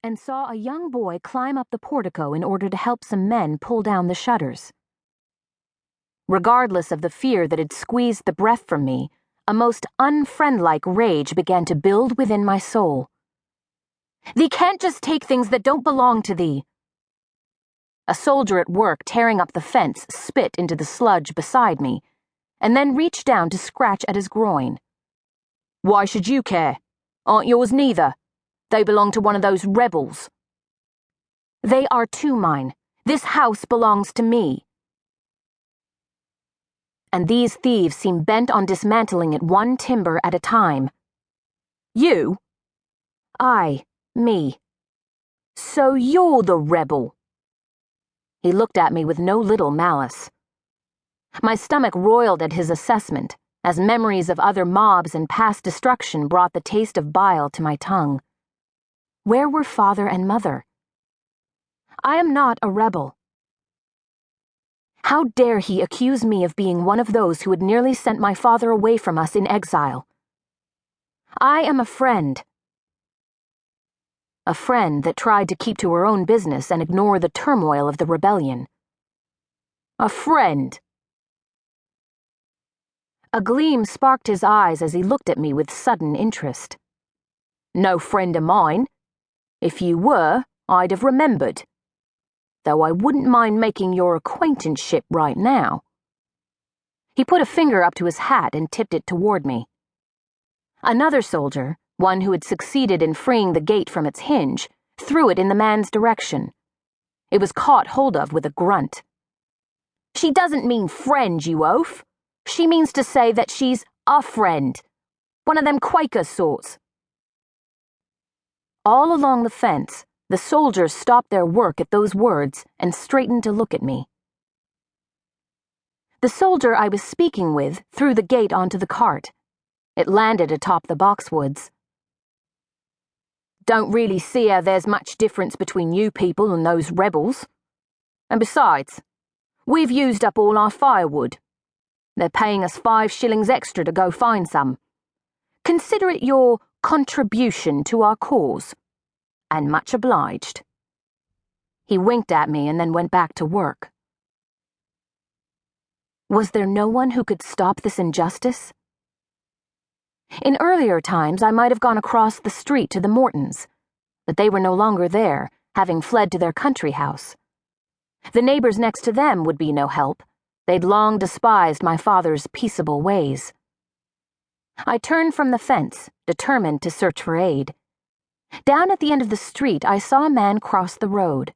and saw a young boy climb up the portico in order to help some men pull down the shutters. Regardless of the fear that had squeezed the breath from me, a most unfriendlike rage began to build within my soul. "Thee can't just take things that don't belong to thee." A soldier at work tearing up the fence spit into the sludge beside me, and then reached down to scratch at his groin. "Why should you care? Aren't yours neither? They belong to one of those rebels." "They are too mine. This house belongs to me." And these thieves seem bent on dismantling it one timber at a time. "You?" "Aye, me." "So you're the rebel?" He looked at me with no little malice. My stomach roiled at his assessment, as memories of other mobs and past destruction brought the taste of bile to my tongue. Where were father and mother? "I am not a rebel." How dare he accuse me of being one of those who had nearly sent my father away from us in exile? "I am a friend." A friend that tried to keep to her own business and ignore the turmoil of the rebellion. "A friend?" A gleam sparked his eyes as he looked at me with sudden interest. "No friend of mine. If you were, I'd have remembered. Though I wouldn't mind making your acquaintanceship right now." He put a finger up to his hat and tipped it toward me. Another soldier, one who had succeeded in freeing the gate from its hinge, threw it in the man's direction. It was caught hold of with a grunt. "She doesn't mean friend, you oaf. She means to say that she's a friend. One of them Quaker sorts." All along the fence, the soldiers stopped their work at those words and straightened to look at me. The soldier I was speaking with threw the gate onto the cart. It landed atop the boxwoods. "Don't really see how there's much difference between you people and those rebels. And besides, we've used up all our firewood. They're paying us 5 shillings extra to go find some. Consider it your contribution to our cause. And much obliged." He winked at me and then went back to work. Was there no one who could stop this injustice? In earlier times, I might have gone across the street to the Mortons, but they were no longer there, having fled to their country house. The neighbors next to them would be no help. They'd long despised my father's peaceable ways. I turned from the fence, determined to search for aid. Down at the end of the street, I saw a man cross the road.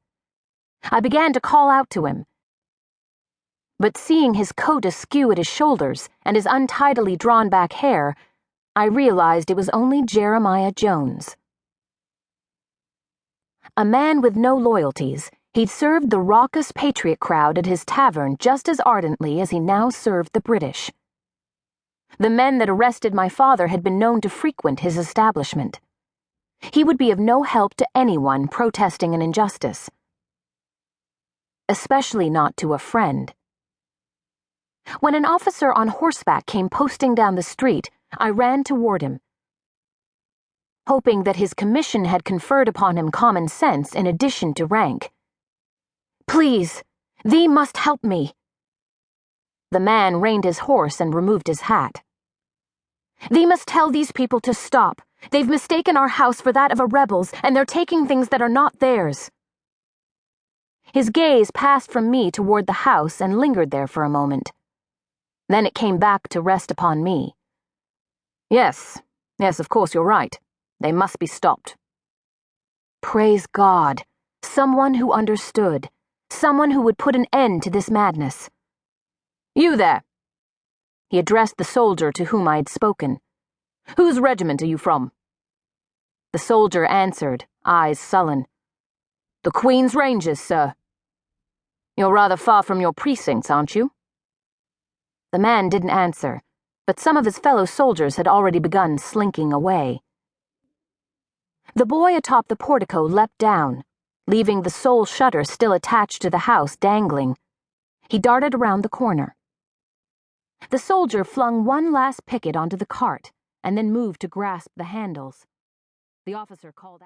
I began to call out to him, but seeing his coat askew at his shoulders and his untidily drawn back hair, I realized it was only Jeremiah Jones. A man with no loyalties, he'd served the raucous patriot crowd at his tavern just as ardently as he now served the British. The men that arrested my father had been known to frequent his establishment. He would be of no help to anyone protesting an injustice, especially not to a friend. When an officer on horseback came posting down the street, I ran toward him, hoping that his commission had conferred upon him common sense in addition to rank. "Please, thee must help me." The man reined his horse and removed his hat. "Thee must tell these people to stop. They've mistaken our house for that of a rebel's, and they're taking things that are not theirs." His gaze passed from me toward the house and lingered there for a moment. Then it came back to rest upon me. Yes, of course you're right. They must be stopped." Praise God, someone who understood, someone who would put an end to this madness. "You there." He addressed the soldier to whom I had spoken. "Whose regiment are you from?" The soldier answered, eyes sullen. "The Queen's Rangers, sir." "You're rather far from your precincts, aren't you?" The man didn't answer, but some of his fellow soldiers had already begun slinking away. The boy atop the portico leapt down, leaving the sole shutter still attached to the house dangling. He darted around the corner. The soldier flung one last picket onto the cart and then moved to grasp the handles. The officer called out.